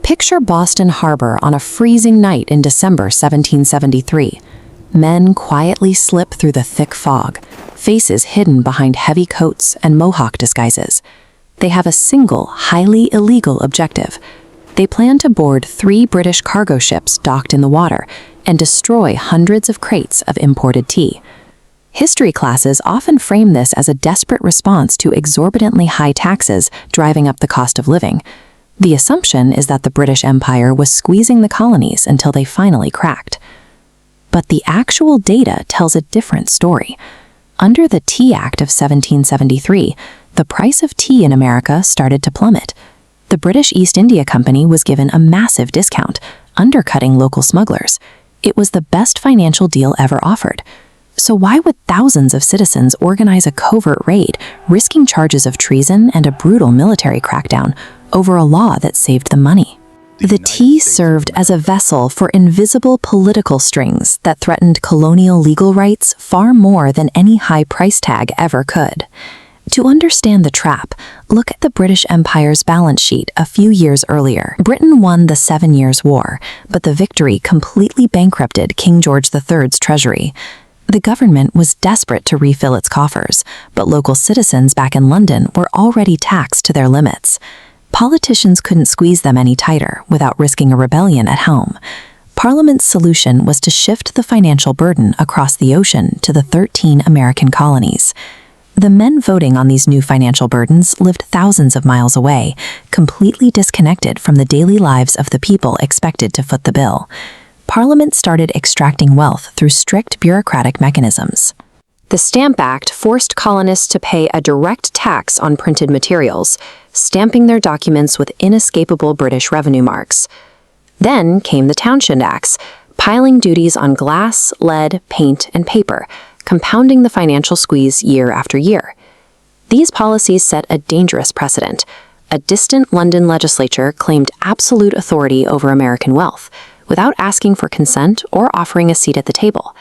Picture Boston Harbor on a freezing night in December 1773. Men quietly slip through the thick fog, faces hidden behind heavy coats and Mohawk disguises. They have a single, highly illegal objective. They plan to board 3 British cargo ships docked in the water and destroy hundreds of crates of imported tea. History classes often frame this as a desperate response to exorbitantly high taxes driving up the cost of living. The assumption is that the British Empire was squeezing the colonies until they finally cracked. But the actual data tells a different story. Under the Tea Act of 1773, the price of tea in America started to plummet. The British East India Company was given a massive discount, undercutting local smugglers. It was the best financial deal ever offered. So why would thousands of citizens organize a covert raid, risking charges of treason and a brutal military crackdown over a law that saved them money? The tea served as a vessel for invisible political strings that threatened colonial legal rights far more than any high price tag ever could. To understand the trap, look at the British Empire's balance sheet a few years earlier. Britain won the 7 Years' War, but the victory completely bankrupted King George III's treasury. The government was desperate to refill its coffers, but local citizens back in London were already taxed to their limits. Politicians couldn't squeeze them any tighter without risking a rebellion at home. Parliament's solution was to shift the financial burden across the ocean to the 13 American colonies. The men voting on these new financial burdens lived thousands of miles away, completely disconnected from the daily lives of the people expected to foot the bill. Parliament started extracting wealth through strict bureaucratic mechanisms. The Stamp Act forced colonists to pay a direct tax on printed materials, stamping their documents with inescapable British revenue marks. Then came the Townshend Acts, piling duties on glass, lead, paint, and paper, compounding the financial squeeze year after year. These policies set a dangerous precedent. A distant London legislature claimed absolute authority over American wealth, without asking for consent or offering a seat at the table.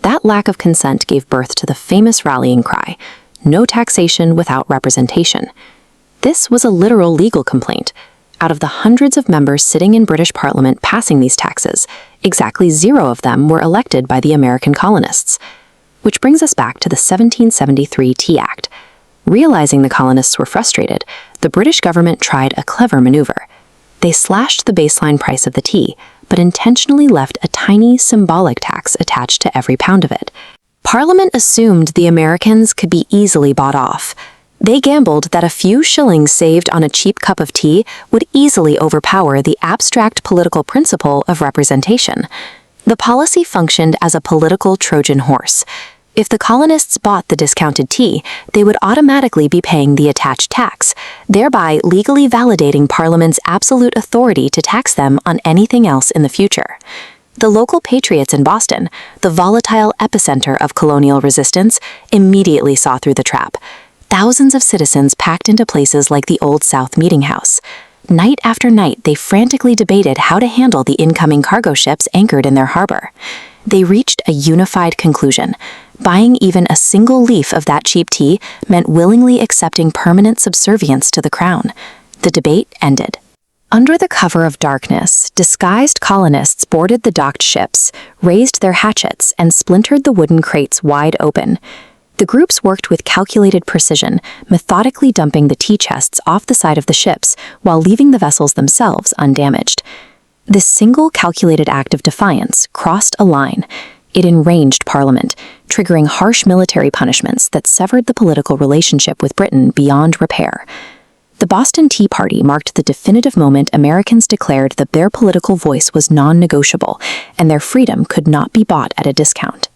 That lack of consent gave birth to the famous rallying cry, "No taxation without representation." This was a literal legal complaint. Out of the hundreds of members sitting in British Parliament passing these taxes, exactly 0 of them were elected by the American colonists. Which brings us back to the 1773 Tea Act. Realizing the colonists were frustrated, the British government tried a clever maneuver. They slashed the baseline price of the tea, but intentionally left a tiny symbolic tax attached to every pound of it. Parliament assumed the Americans could be easily bought off. They gambled that a few shillings saved on a cheap cup of tea would easily overpower the abstract political principle of representation. The policy functioned as a political Trojan horse. If the colonists bought the discounted tea, they would automatically be paying the attached tax, thereby legally validating Parliament's absolute authority to tax them on anything else in the future. The local patriots in Boston, the volatile epicenter of colonial resistance, immediately saw through the trap. Thousands of citizens packed into places like the Old South Meeting House. Night after night, they frantically debated how to handle the incoming cargo ships anchored in their harbor. They reached a unified conclusion. Buying even a single leaf of that cheap tea meant willingly accepting permanent subservience to the crown. The debate ended. Under the cover of darkness, disguised colonists boarded the docked ships, raised their hatchets, and splintered the wooden crates wide open. The groups worked with calculated precision, methodically dumping the tea chests off the side of the ships while leaving the vessels themselves undamaged. This single calculated act of defiance crossed a line. It enraged Parliament, triggering harsh military punishments that severed the political relationship with Britain beyond repair. The Boston Tea Party marked the definitive moment Americans declared that their political voice was non-negotiable and their freedom could not be bought at a discount.